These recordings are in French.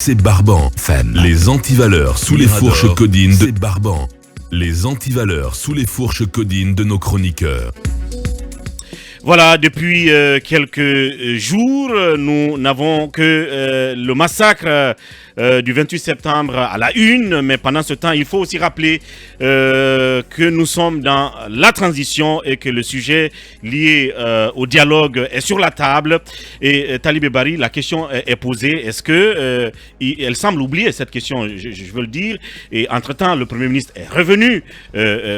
c'est Barban. Femme. Les antivaleurs sous les fourches codines de Barban. Les antivaleurs sous les fourches codines de nos chroniqueurs. Voilà, depuis quelques jours, nous n'avons que le massacre du 28 septembre à la une, mais pendant ce temps, il faut aussi rappeler que nous sommes dans la transition et que le sujet lié au dialogue est sur la table. Et Talibé Bari, la question est posée. Est-ce que elle semble oublier cette question, je veux le dire. Et entre-temps, le Premier ministre est revenu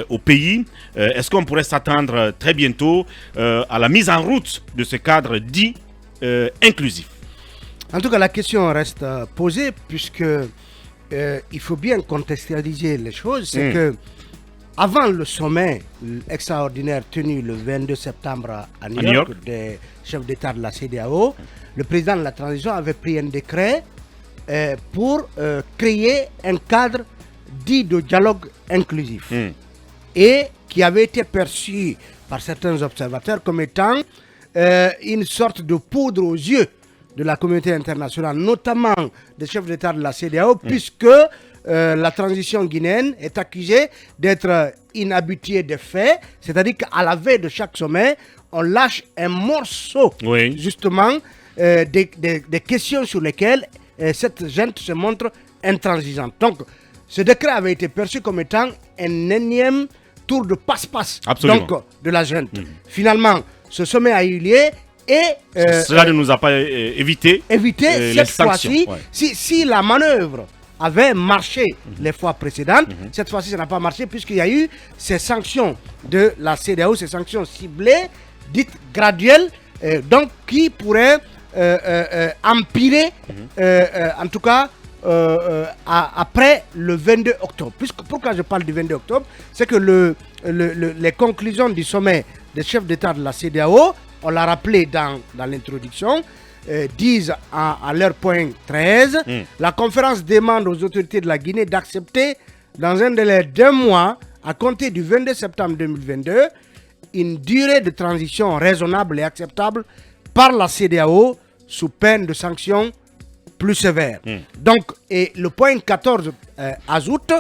au pays. Est-ce qu'on pourrait s'attendre très bientôt à la mise en route de ce cadre dit inclusif? En tout cas, la question reste posée puisque il faut bien contextualiser les choses. C'est que avant le sommet extraordinaire tenu le 22 septembre à New York des chefs d'État de la CEDEAO, le président de la transition avait pris un décret pour créer un cadre dit de dialogue inclusif et qui avait été perçu par certains observateurs comme étant une sorte de poudre aux yeux de la communauté internationale, notamment des chefs d'État de la CEDEAO, puisque la transition guinéenne est accusée d'être inhabituée des faits, c'est-à-dire qu'à la veille de chaque sommet, on lâche un morceau, justement, des questions sur lesquelles cette gente se montre intransigeante. Donc, ce décret avait été perçu comme étant un énième tour de passe-passe de la junte. Finalement, ce sommet a eu lieu et cela ne nous a pas évité cette fois-ci. Si la manœuvre avait marché les fois précédentes, cette fois-ci ça n'a pas marché puisqu'il y a eu ces sanctions de la CEDEAO, ces sanctions ciblées, dites graduelles, donc qui pourraient empirer, en tout cas, après le 22 octobre. Pourquoi je parle du 22 octobre? C'est que les conclusions du sommet des chefs d'État de la CEDEAO, on l'a rappelé dans l'introduction, disent à leur point 13, la conférence demande aux autorités de la Guinée d'accepter dans un délai d'1 mois, à compter du 22 septembre 2022, une durée de transition raisonnable et acceptable par la CEDEAO sous peine de sanctions plus sévères. Donc, et le point 14 ajoute,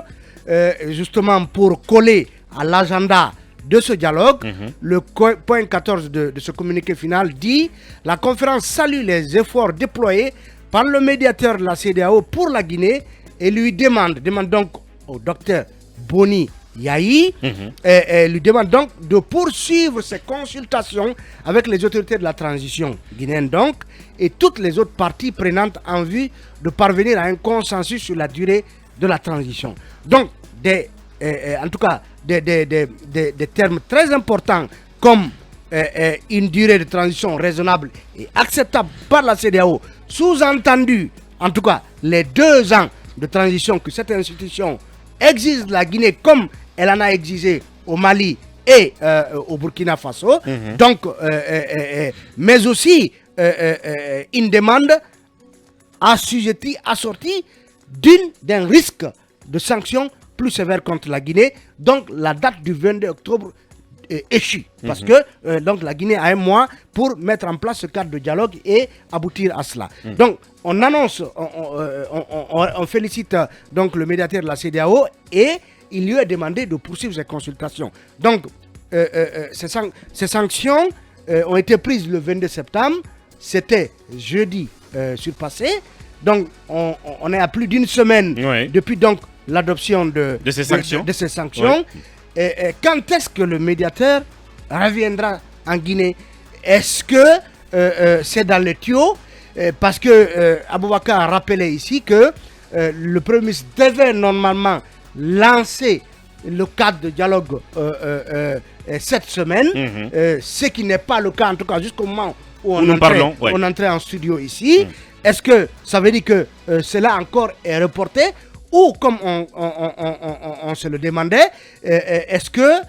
justement pour coller à l'agenda de ce dialogue, le point 14 de ce communiqué final dit « La conférence salue les efforts déployés par le médiateur de la CEDEAO pour la Guinée et lui demande donc au docteur Boni Yahi, lui demande donc de poursuivre ses consultations avec les autorités de la transition guinéenne donc et toutes les autres parties prenantes en vue de parvenir à un consensus sur la durée de la transition. » Donc, en tout cas, des termes très importants comme une durée de transition raisonnable et acceptable par la CEDEAO, sous-entendu, en tout cas, les 2 ans de transition que cette institution exige de la Guinée comme elle en a exigé au Mali et au Burkina Faso, donc, mais aussi une demande assortie d'un risque de sanctions plus sévère contre la Guinée. Donc la date du 22 octobre échue. Parce que donc, la Guinée a 1 mois pour mettre en place ce cadre de dialogue et aboutir à cela. Donc on annonce, on félicite donc le médiateur de la CEDEAO et il lui est demandé de poursuivre ses consultations. Donc ces sanctions ont été prises le 22 septembre. C'était jeudi surpassé. Donc on est à plus d'1 semaine depuis donc l'adoption de ces sanctions. Et quand est-ce que le médiateur reviendra en Guinée? Est-ce que c'est dans les tuyaux? Parce que Aboubakar a rappelé ici que le Premier ministre devait normalement lancer le cadre de dialogue cette semaine, ce qui n'est pas le cas, en tout cas jusqu'au moment où on entrait en studio ici. Est-ce que ça veut dire que cela encore est reporté? Ou comme on se le demandait, est-ce que,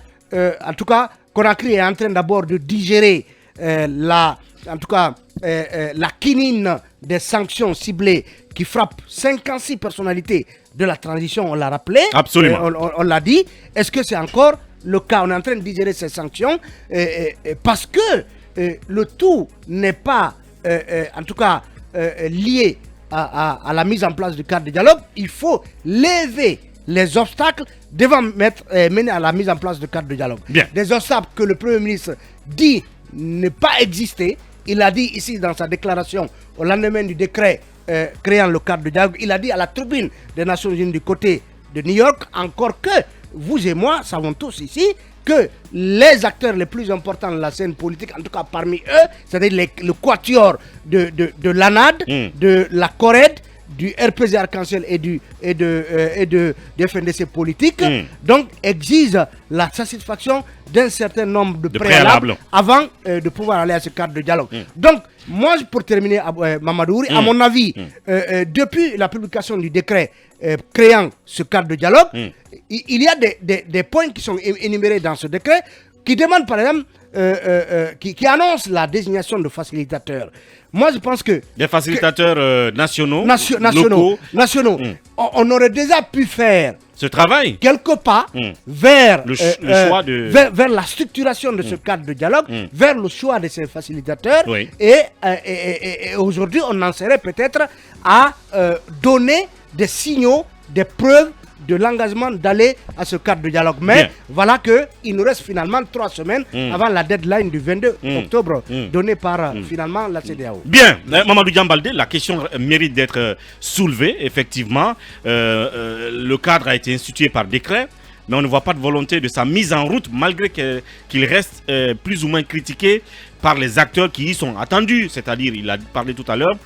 en tout cas, Conakry est en train d'abord de digérer la quinine des sanctions ciblées qui frappent 56 personnalités de la transition, on l'a rappelé. Absolument. On l'a dit. Est-ce que c'est encore le cas? On est en train de digérer ces sanctions parce que le tout n'est pas, en tout cas, lié à la mise en place du cadre de dialogue, il faut lever les obstacles devant mener à la mise en place du cadre de dialogue. Bien. Des obstacles que le Premier ministre dit ne pas exister. Il a dit ici dans sa déclaration au lendemain du décret créant le cadre de dialogue, il a dit à la tribune des Nations Unies du côté de New York, encore que vous et moi savons tous ici que les acteurs les plus importants de la scène politique, en tout cas parmi eux, c'est-à-dire le quatuor de l'ANAD, de la CORED, du RPZ Arc-en-Ciel et du FNDC politique, donc exige la satisfaction d'un certain nombre de préalables avant de pouvoir aller à ce cadre de dialogue. Donc, moi, pour terminer, Mamadou, à mon avis, depuis la publication du décret créant ce cadre de dialogue, il y a des points qui sont énumérés dans ce décret qui demandent, par exemple, qui annoncent la désignation de facilitateurs. Moi, je pense que... Des facilitateurs nationaux, nationaux. On aurait déjà pu faire ce travail quelques pas vers, le choix vers la structuration de ce cadre de dialogue, vers le choix de ces facilitateurs. Oui. Et aujourd'hui, on en serait peut-être à donner des signaux, des preuves de l'engagement d'aller à ce cadre de dialogue. Mais Bien. voilà qu'il nous reste finalement 3 semaines avant la deadline du 22 octobre donnée par finalement la CEDEAO. Bien, Mamadou Diambaldé, la question mérite d'être soulevée, effectivement. Le cadre a été institué par décret, mais on ne voit pas de volonté de sa mise en route, malgré qu'il reste plus ou moins critiqué par les acteurs qui y sont attendus. C'est-à-dire, il a parlé tout à l'heure,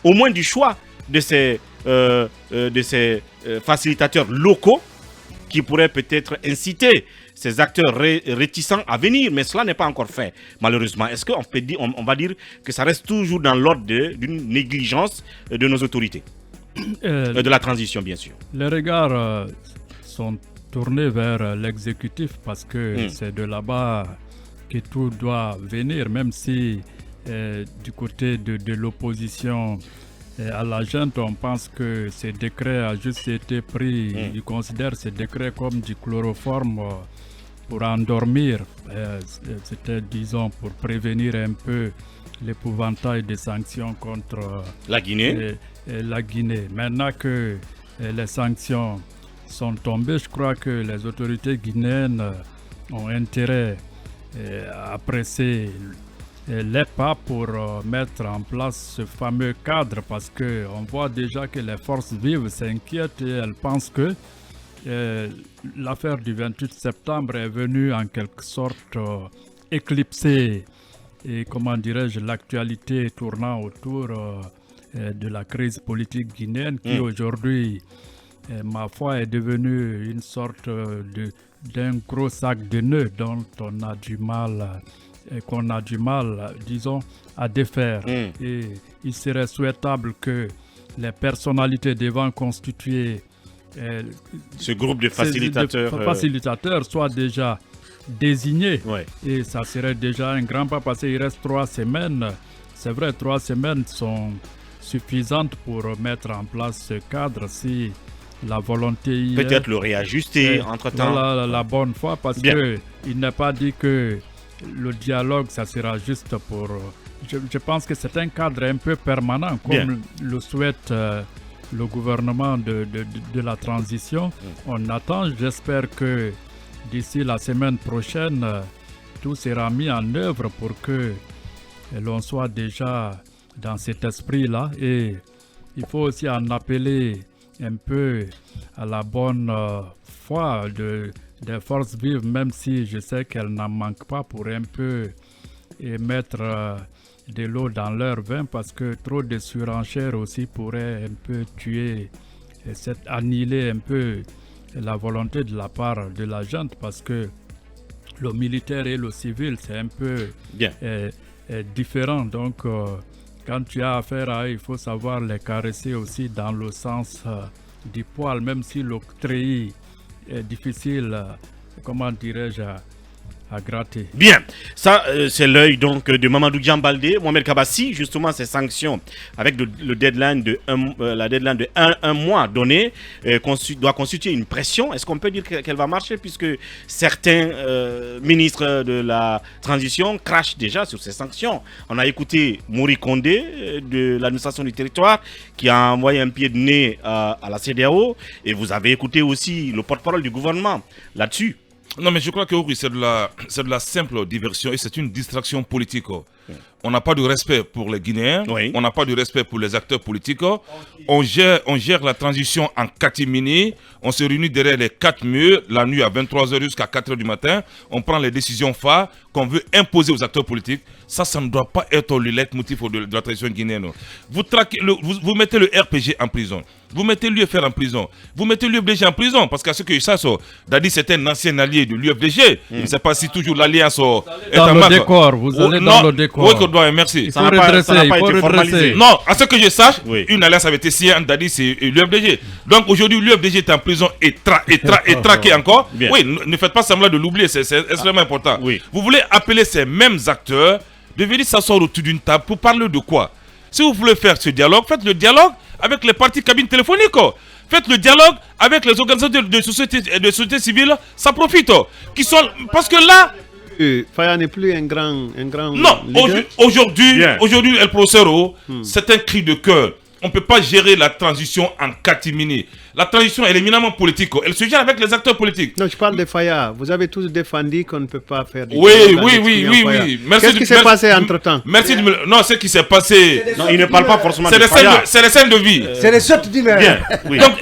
au moins du choix de ces facilitateurs locaux qui pourraient peut-être inciter ces acteurs réticents à venir, mais cela n'est pas encore fait, malheureusement. Est-ce qu'on peut dire, on va dire que ça reste toujours dans l'ordre d'une négligence de nos autorités, de la transition, bien sûr? Les regards sont tournés vers l'exécutif parce que c'est de là-bas que tout doit venir, même si du côté de l'opposition à la junte, on pense que ce décret a juste été pris, ils considèrent ce décret comme du chloroforme pour endormir. C'était, disons, pour prévenir un peu l'épouvantail des sanctions contre la Guinée. La Guinée. Maintenant que les sanctions sont tombées, je crois que les autorités guinéennes ont intérêt à presser les pas pour mettre en place ce fameux cadre, parce qu'on voit déjà que les forces vives s'inquiètent et elles pensent que l'affaire du 28 septembre est venue en quelque sorte éclipser l'actualité tournant autour de la crise politique guinéenne qui aujourd'hui, ma foi, est devenue une sorte d'un gros sac de nœuds dont on a du mal disons, à défaire. Et il serait souhaitable que les personnalités devant constituer ce groupe de facilitateurs soient déjà désignés. Ouais. Et ça serait déjà un grand pas, parce qu'il reste 3 semaines. C'est vrai, 3 semaines sont suffisantes pour mettre en place ce cadre si la volonté... Peut-être le réajuster entre-temps. Voilà la bonne foi, parce qu'il n'est pas dit que le dialogue, ça sera juste pour... Je pense que c'est un cadre un peu permanent, comme le souhaite le gouvernement de la transition. On attend, j'espère que d'ici la semaine prochaine, tout sera mis en œuvre pour que l'on soit déjà dans cet esprit-là. Et il faut aussi en appeler un peu à la bonne foi des forces vives, même si je sais qu'elles n'en manquent pas, pour un peu mettre de l'eau dans leur vin, parce que trop de surenchères aussi pourraient un peu tuer, annihiler un peu la volonté de la part de la junte, parce que le militaire et le civil, c'est un peu différent. Donc, quand tu as affaire à eux, il faut savoir les caresser aussi dans le sens du poil, même si le treillis est difficile, comment dirais-je, à gratter. Bien, ça c'est l'œil donc de Mamadou Diambaldé. Mohamed Kabassi, justement ces sanctions avec le deadline de un mois donné doit constituer une pression. Est-ce qu'on peut dire qu'elle va marcher puisque certains ministres de la transition crachent déjà sur ces sanctions? On a écouté Mouri Kondé de l'administration du territoire qui a envoyé un pied de nez à la CEDEAO et vous avez écouté aussi le porte-parole du gouvernement là-dessus. Non, mais je crois que oui, c'est de la simple diversion et c'est une distraction politique. On n'a pas de respect pour les Guinéens, on n'a pas de respect pour les acteurs politiques. On gère la transition en catimini, on se réunit derrière les 4 murs, la nuit à 23h jusqu'à 4h du matin, on prend les décisions phares qu'on veut imposer aux acteurs politiques. Ça ne doit pas être le leitmotiv de la transition guinéenne. Vous mettez le RPG en prison, vous mettez l'UFR en prison, vous mettez l'UFDG en prison, parce qu'à ce que ça, Dadi c'est un ancien allié de l'UFDG. Je ne sais pas si toujours l'alliance est en marche. Vous allez dans le décor. Oui, merci. Il faut redresser, formalisé. Non, à ce que je sache, une alliance avait été signée en Dadi, c'est l'UFDG. Donc aujourd'hui, l'UFDG est en prison et traqué encore. Bien. Oui, ne faites pas semblant de l'oublier, c'est extrêmement important. Oui. Vous voulez appeler ces mêmes acteurs de venir s'asseoir autour d'une table pour parler de quoi? Si vous voulez faire ce dialogue, faites le dialogue avec les parties cabines téléphoniques. Faites le dialogue avec les organisations de société civile, ça profite. Parce que là... Faya n'est plus un grand non, aujourd'hui, El Procero, c'est un cri de cœur. On ne peut pas gérer la transition en catimini. La transition est éminemment politique. Elle se gère avec les acteurs politiques. Non, je parle de Faya. Vous avez tous défendu qu'on ne peut pas faire des oui. Qu'est-ce qui s'est passé entre-temps? Merci de me... Non, ce qui s'est passé... Non, il ne parle pas forcément de Faya. C'est les scènes de vie. C'est les sortes d'hiver. Bien. Oui. Donc,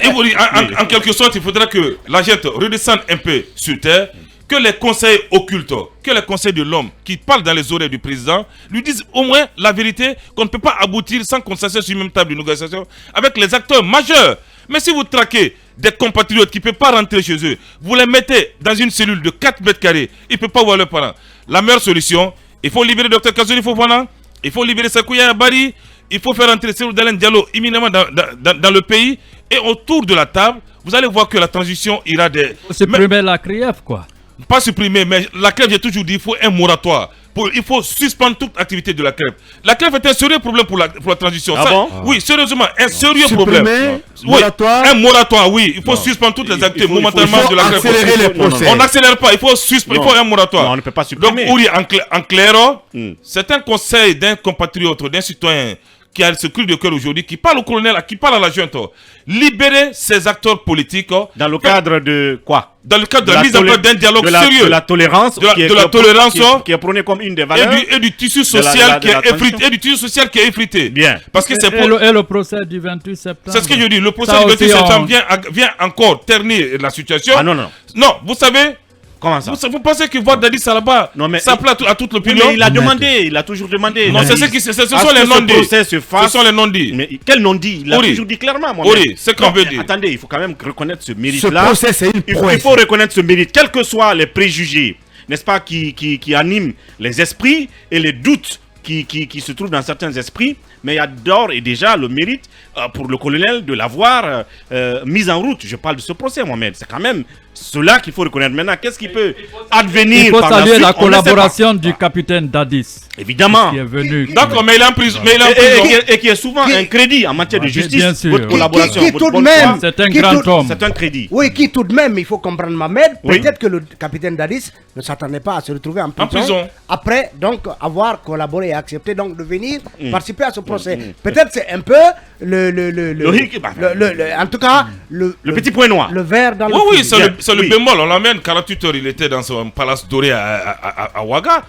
en quelque sorte, il faudra que la gente redescende un peu sur terre, que les conseils occultes, que les conseils de l'homme qui parlent dans les oreilles du président lui disent au moins la vérité, qu'on ne peut pas aboutir sans qu'on s'assied sur une même table de négociation avec les acteurs majeurs. Mais si vous traquez des compatriotes qui ne peuvent pas rentrer chez eux, vous les mettez dans une cellule de 4 mètres carrés, ils ne peuvent pas voir leurs parents. La meilleure solution, il faut libérer Dr Kazouri Fofana, il faut libérer Sakouya Bari, il faut faire entrer Seydou Dalein Diallo imminemment dans le pays. Et autour de la table, vous allez voir que la transition ira des... Supprimer la CRIEF, quoi. Pas supprimer, mais la CREF, j'ai toujours dit, il faut un moratoire. Il faut suspendre toute activité de la CREF. La CREF est un sérieux problème pour la transition. Oui, sérieusement, un sérieux problème. Moratoire. Un moratoire, oui. Il faut suspendre toutes les activités momentanément de la CREF. Accélérer les procès. On n'accélère pas, il faut un moratoire. Non, on ne peut pas supprimer. Donc, oui, en clair, c'est un conseil d'un compatriote, d'un citoyen qui a ce cri de cœur aujourd'hui, qui parle au colonel, qui parle à la junte. Libérer ces acteurs politiques. Dans le cadre de quoi? Dans le cadre de la mise en place d'un dialogue sérieux. De la tolérance. Qui est prônée comme une des valeurs. Et du tissu social qui est effrité. Bien. Parce que c'est et le procès du 28 septembre. C'est ce que je dis. Le procès du 28 septembre vient encore ternir la situation. Ah non. Non, vous savez... Comment ça? Vous pensez que voir Dadi Salaba s'appelle à toute l'opinion? Mais il a demandé, il a toujours demandé. Non, ce sont les non-dits. Ce sont les non-dits. Mais quel non-dit? Il a toujours dit clairement. Oui, c'est qu'on veut dire. Attendez, il faut quand même reconnaître ce mérite-là. Ce procès, c'est une prouesse. Il faut reconnaître ce mérite, quels que soient les préjugés, n'est-ce pas, qui animent les esprits et les doutes qui se trouvent dans certains esprits. Mais il y a d'ores et déjà le mérite pour le colonel de l'avoir mis en route. Je parle de ce procès, Mohamed. C'est quand même cela qu'il faut reconnaître. Maintenant, qu'est-ce qui peut advenir? Il faut saluer la collaboration du capitaine Dadis. Évidemment. Qui est venu. D'accord, mais il est en prison. Et qui est souvent un crédit en matière de justice. Bien sûr. Votre collaboration. Qui tout de même. C'est un grand homme. C'est un crédit. Oui, qui tout de même, il faut comprendre, Mohamed. Peut-être que le capitaine Dadis ne s'attendait pas à se retrouver en prison. Après, donc, avoir collaboré et accepté donc de venir participer à ce procès. Peut-être c'est un peu en tout cas le petit point noir. Le verre dans le oui, c'est le bémol. On l'emmène 48 heures, il était dans son palace doré à Ouaga.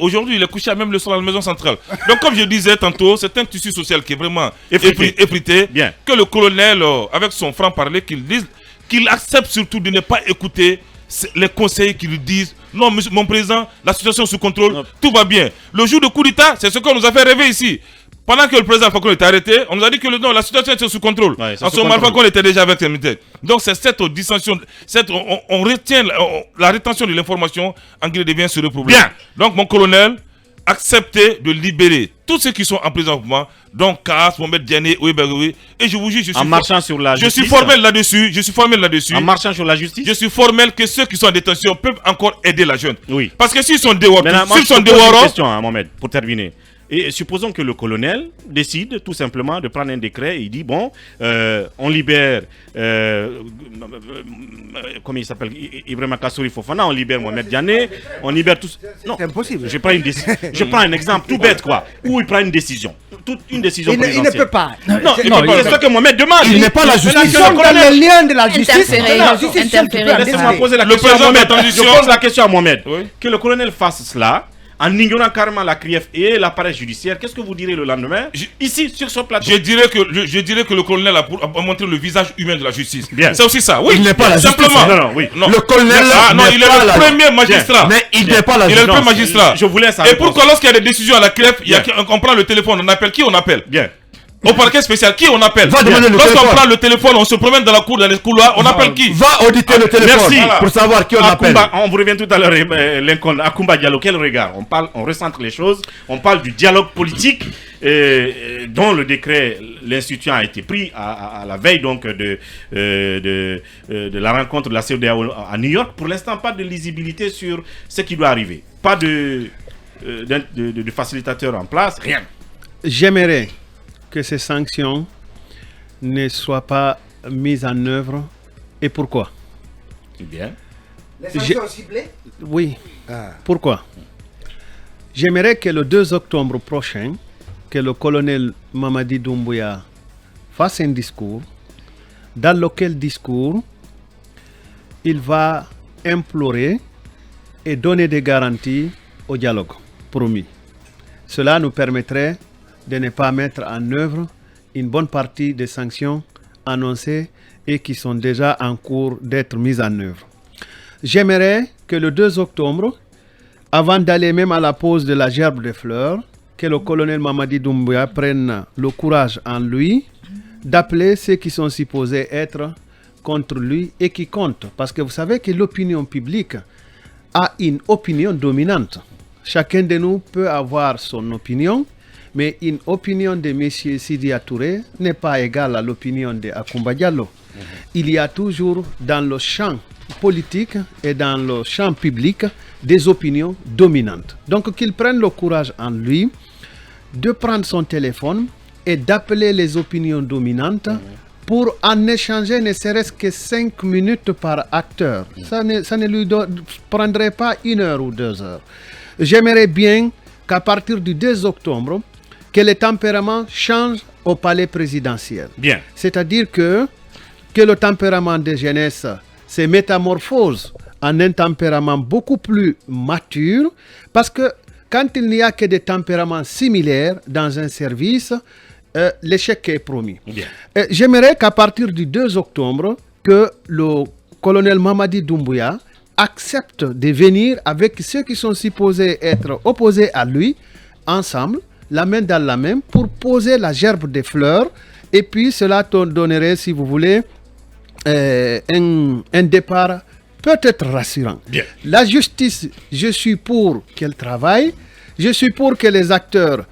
Aujourd'hui, il est couché à même le soir à la maison centrale. Donc, comme je disais tantôt, c'est un tissu social qui est vraiment effrité. Bien. Que le colonel, avec son franc-parler, qu'il accepte surtout de ne pas écouter les conseils qui lui disent non, monsieur, mon président, la situation est sous contrôle, tout va bien. Le jour de coup d'État, c'est ce qu'on nous a fait rêver ici. Pendant que le président Fakonde était arrêté, on nous a dit que la situation était sous contrôle. En ce moment, Fakonde était déjà avec ses militaires. Donc c'est cette dissension, on retient la rétention de l'information en Guinée devient sur le problème. Bien. Donc mon colonel, accepter de libérer tous ceux qui sont en prison en moment, donc Kaas, Mohamed Diané, oui, et je vous jure, en marchant sur la justice. Je suis formel là-dessus. En marchant sur la justice. Je suis formel que ceux qui sont en détention peuvent encore aider la jeune. Oui. Parce que s'ils sont dehors, une question, Mohamed, pour terminer. Et supposons que le colonel décide tout simplement de prendre un décret et il dit bon, on libère, comment il s'appelle, Ibrahima Kassouri Fofana, on libère Mohamed Diané, on libère tous. Non, c'est impossible. Je prends un exemple tout bête quoi, où il prend une décision, une décision présidentielle. Il ne peut pas. Non, c'est ce que Mohamed demande. Il n'est pas la justice. Ils sont dans le lien de la justice. Laissez-moi poser la question à Mohamed. Je pose la question à Mohamed. Que le colonel fasse cela. En ignorant carrément la CRIEF et l'appareil judiciaire, qu'est-ce que vous direz le lendemain ici sur ce plateau? Je dirais que le colonel a montré le visage humain de la justice. Bien. C'est aussi ça. Oui. Il n'est pas la justice. Simplement. Non. Le colonel il est le premier magistrat. Mais il n'est pas la justice. Il est le premier magistrat. Je voulais ça. Et pourquoi lorsqu'il y a des décisions à la CRIEF, on prend le téléphone, on appelle qui on appelle? Bien. Au parquet spécial, qui on appelle? Lorsqu'on prend le téléphone, on se promène dans la cour, dans les couloirs, on appelle qui? Va auditer le téléphone. Merci. Pour savoir qui on appelle. On vous revient tout à l'heure, Lincoln. Akoumba Diallo, quel regard? On recentre les choses, on parle du dialogue politique dont le décret, l'institution a été pris à la veille donc de la rencontre de la CEDEAO à New York. Pour l'instant, pas de lisibilité sur ce qui doit arriver. Pas de facilitateur en place, rien. J'aimerais que ces sanctions ne soient pas mises en œuvre. Et pourquoi? Bien. Les sanctions ciblées? Oui. Pourquoi? J'aimerais que le 2 octobre prochain, que le colonel Mamadi Doumbouya fasse un discours, dans lequel discours il va implorer et donner des garanties au dialogue promis. Cela nous permettrait de ne pas mettre en œuvre une bonne partie des sanctions annoncées et qui sont déjà en cours d'être mises en œuvre. J'aimerais que le 2 octobre, avant d'aller même à la pose de la gerbe de fleurs, que le colonel Mamadi Doumbouya prenne le courage en lui d'appeler ceux qui sont supposés être contre lui et qui comptent. Parce que vous savez que l'opinion publique a une opinion dominante. Chacun de nous peut avoir son opinion, mais une opinion de M. Sidi Touré n'est pas égale à l'opinion de Akoumba Diallo. Il y a toujours dans le champ politique et dans le champ public des opinions dominantes. Donc qu'il prenne le courage en lui de prendre son téléphone et d'appeler les opinions dominantes pour en échanger ne serait-ce que 5 minutes par acteur. Ça ne lui prendrait pas 1 heure ou 2 heures. J'aimerais bien qu'à partir du 2 octobre, que le tempérament change au palais présidentiel. Bien. C'est-à-dire que le tempérament de jeunesse se métamorphose en un tempérament beaucoup plus mature, parce que quand il n'y a que des tempéraments similaires dans un service, l'échec est promis. J'aimerais qu'à partir du 2 octobre, que le colonel Mamadi Doumbouya accepte de venir avec ceux qui sont supposés être opposés à lui, ensemble, la main dans la main, pour poser la gerbe des fleurs, et puis cela donnerait, si vous voulez, un départ peut-être rassurant. Bien. La justice, je suis pour qu'elle travaille, je suis pour que les acteurs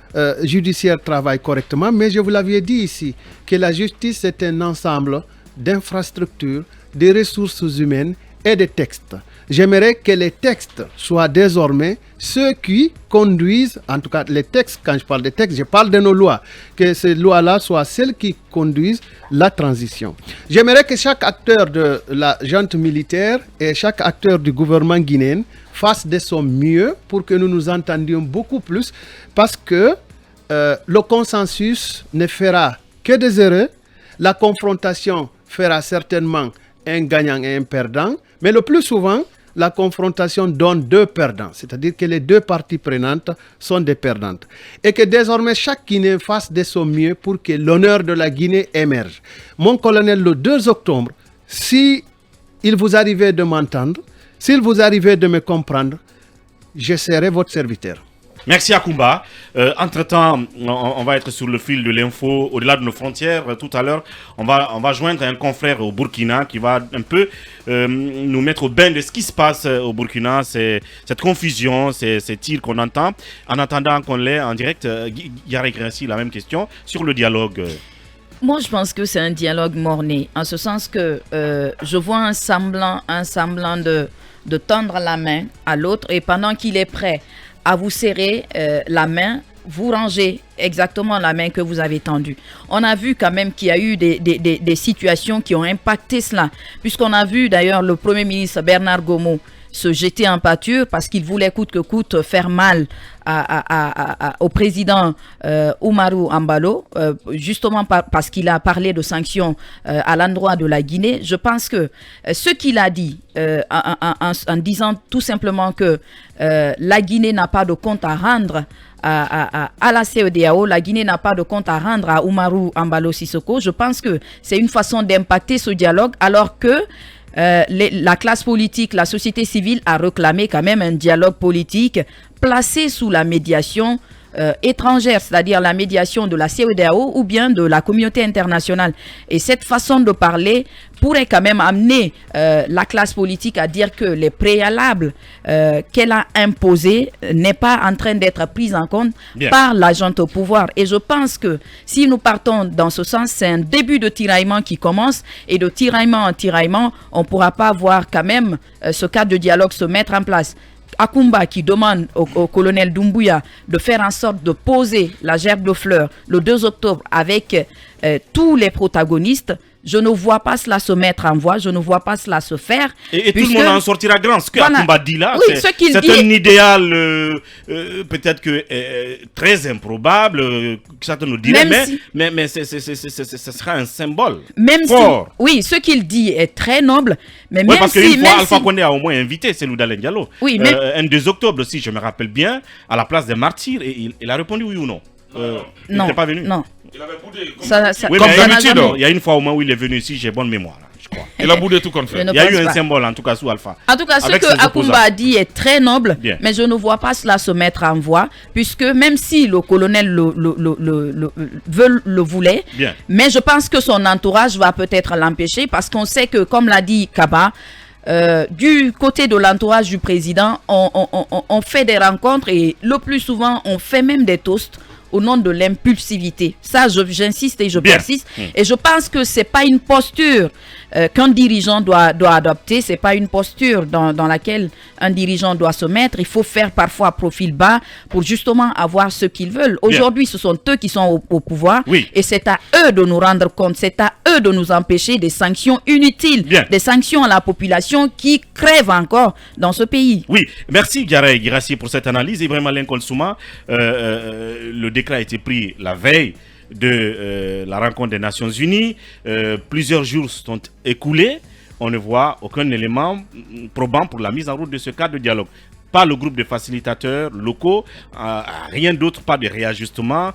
judiciaires travaillent correctement, mais je vous l'avais dit ici, que la justice est un ensemble d'infrastructures, de ressources humaines et de textes. J'aimerais que les textes soient désormais ceux qui conduisent, en tout cas les textes, quand je parle de textes, je parle de nos lois, que ces lois-là soient celles qui conduisent la transition. J'aimerais que chaque acteur de la junte militaire et chaque acteur du gouvernement guinéen fasse de son mieux pour que nous nous entendions beaucoup plus, parce que le consensus ne fera que des erreurs, la confrontation fera certainement un gagnant et un perdant, mais le plus souvent, la confrontation donne 2 perdants, c'est-à-dire que les 2 parties prenantes sont des perdantes. Et que désormais, chaque Guinéen fasse de son mieux pour que l'honneur de la Guinée émerge. Mon colonel, le 2 octobre, si il vous arrivait de m'entendre, s'il vous arrivait de me comprendre, je serai votre serviteur. Merci Akumba. Entre-temps, on va être sur le fil de l'info au-delà de nos frontières. Tout à l'heure, on va joindre un confrère au Burkina qui va un peu nous mettre au bain de ce qui se passe au Burkina. C'est cette confusion, ces tirs qu'on entend. En attendant qu'on l'ait en direct, Gary Grassi, la même question sur le dialogue. Moi, je pense que c'est un dialogue mort-né, en ce sens que je vois un semblant de tendre la main à l'autre, et pendant qu'il est prêt à vous serrer la main, vous rangez exactement la main que vous avez tendue. On a vu quand même qu'il y a eu des situations qui ont impacté cela, puisqu'on a vu d'ailleurs le Premier ministre Bernard Gomo se jeter en pâture parce qu'il voulait coûte que coûte faire mal au président Oumarou Embalo, justement parce qu'il a parlé de sanctions à l'endroit de la Guinée. Je pense que ce qu'il a dit en disant tout simplement que la Guinée n'a pas de compte à rendre à la CEDEAO, la Guinée n'a pas de compte à rendre à Oumarou Embalo Sissoko, je pense que c'est une façon d'impacter ce dialogue, alors que la classe politique, la société civile a réclamé quand même un dialogue politique placé sous la médiation étrangère, c'est-à-dire la médiation de la CEDEAO ou bien de la communauté internationale. Et cette façon de parler pourrait quand même amener la classe politique à dire que les préalables qu'elle a imposés n'est pas en train d'être pris en compte par l'agent au pouvoir. Et je pense que si nous partons dans ce sens, c'est un début de tiraillement qui commence, et de tiraillement en tiraillement, on ne pourra pas voir quand même ce cadre de dialogue se mettre en place. Akumba qui demande au colonel Doumbouya de faire en sorte de poser la gerbe de fleurs le 2 octobre avec tous les protagonistes, je ne vois pas cela se mettre en voie, je ne vois pas cela se faire. Et tout le monde en sortira grand. Ce que Akumba dit là, oui, c'est un idéal peut-être que très improbable, que certains nous diraient, mais ce sera un symbole fort. Oui, ce qu'il dit est très noble, mais oui, même parce qu'une fois, Alpha Condé a au moins invité Cellou Dalein Diallo. Oui, un 2 octobre, si je me rappelle bien, à la place des martyrs, et il a répondu oui ou non. Il n'était pas venu. Non. Il avait boudé. Oui, comme d'habitude. Il y a une fois au moins où il est venu ici, j'ai bonne mémoire, là, je crois. Il a boudé tout qu'on fait. Il y a eu un symbole, en tout cas, sous Alpha. En tout cas, ce que Akumba a dit est très noble, mais je ne vois pas cela se mettre en voie, puisque même si le colonel le voulait, mais je pense que son entourage va peut-être l'empêcher, parce qu'on sait que, comme l'a dit Kaba, du côté de l'entourage du président, on fait des rencontres, et le plus souvent, on fait même des toasts au nom de l'impulsivité. Ça, j'insiste et je persiste. Et je pense que ce n'est pas une posture qu'un dirigeant doit adopter. Ce n'est pas une posture dans laquelle un dirigeant doit se mettre. Il faut faire parfois profil bas pour justement avoir ce qu'ils veulent. Aujourd'hui, ce sont eux qui sont au pouvoir. Et c'est à eux de nous rendre compte. C'est à eux de nous empêcher des sanctions inutiles. Des sanctions à la population qui crève encore dans ce pays. Oui, merci Gary Grassi pour cette analyse. Ibrahim Alain Kolsouma, le décret a été pris la veille de la rencontre des Nations Unies. Plusieurs jours sont écoulés. On ne voit aucun élément probant pour la mise en route de ce cadre de dialogue. Pas le groupe de facilitateurs locaux, rien d'autre, pas de réajustement,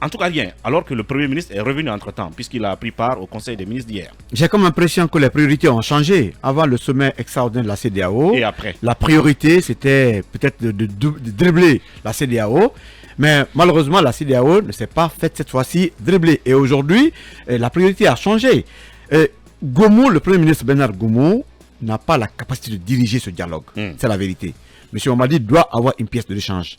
en tout cas rien. Alors que le Premier ministre est revenu entre-temps, puisqu'il a pris part au Conseil des ministres d'hier. J'ai comme l'impression que les priorités ont changé. Avant le sommet extraordinaire de la CEDEAO, et après, la priorité c'était peut-être de dribbler la CEDEAO. Mais malheureusement, la CEDEAO ne s'est pas faite cette fois-ci dribbler. Et aujourd'hui, la priorité a changé. Gomo, le Premier ministre Bernard Gomo, n'a pas la capacité de diriger ce dialogue. C'est la vérité. M. Mamadi doit avoir une pièce de l'échange.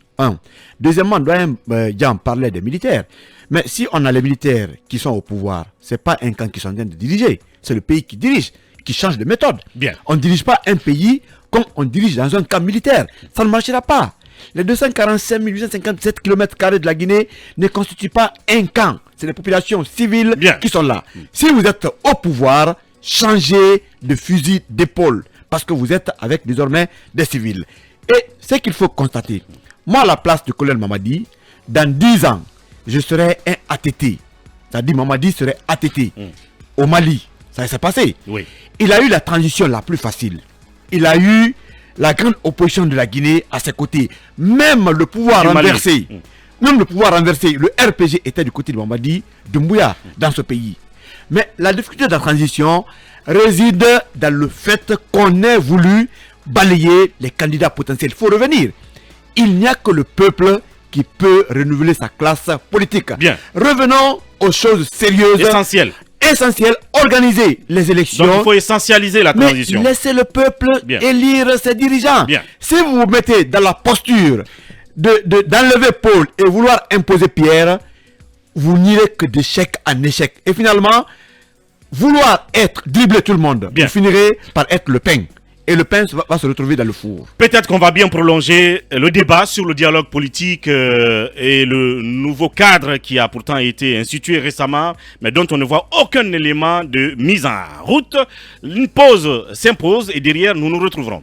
Deuxièmement, Dian parlait des militaires. Mais si on a les militaires qui sont au pouvoir, ce n'est pas un camp qui sont en train de diriger. C'est le pays qui dirige, qui change de méthode. On ne dirige pas un pays comme on dirige dans un camp militaire. Ça ne marchera pas. Les 245 857 km² de la Guinée ne constituent pas un camp. C'est les populations civiles qui sont là. Si vous êtes au pouvoir, changez de fusil d'épaule. Parce que vous êtes avec désormais des civils. Et ce qu'il faut constater, moi à la place du colonel Mamadi, dans 10 ans, je serai un ATT. C'est-à-dire Mamadi serait ATT. Au Mali, ça s'est passé. Il a eu la transition la plus facile. Il a eu la grande opposition de la Guinée à ses côtés. Même le pouvoir renversé, le RPG était du côté de Mamadi Doumbouya dans ce pays. Mais la difficulté de la transition réside dans le fait qu'on ait voulu balayer les candidats potentiels. Il faut revenir. il n'y a que le peuple qui peut renouveler sa classe politique. Bien. Revenons aux choses sérieuses. Essentiel, organiser les élections. Donc il faut essentialiser la transition. Mais laissez le peuple élire ses dirigeants. Bien. Si vous vous mettez dans la posture d'enlever Paul et vouloir imposer Pierre, vous n'irez que d'échec en échec. Et finalement, vouloir dribbler tout le monde, vous finirez par être le pain. Et le pain va se retrouver dans le four. Peut-être qu'on va bien prolonger le débat sur le dialogue politique et le nouveau cadre qui a pourtant été institué récemment, mais dont on ne voit aucun élément de mise en route. Une pause s'impose et derrière, nous nous retrouverons.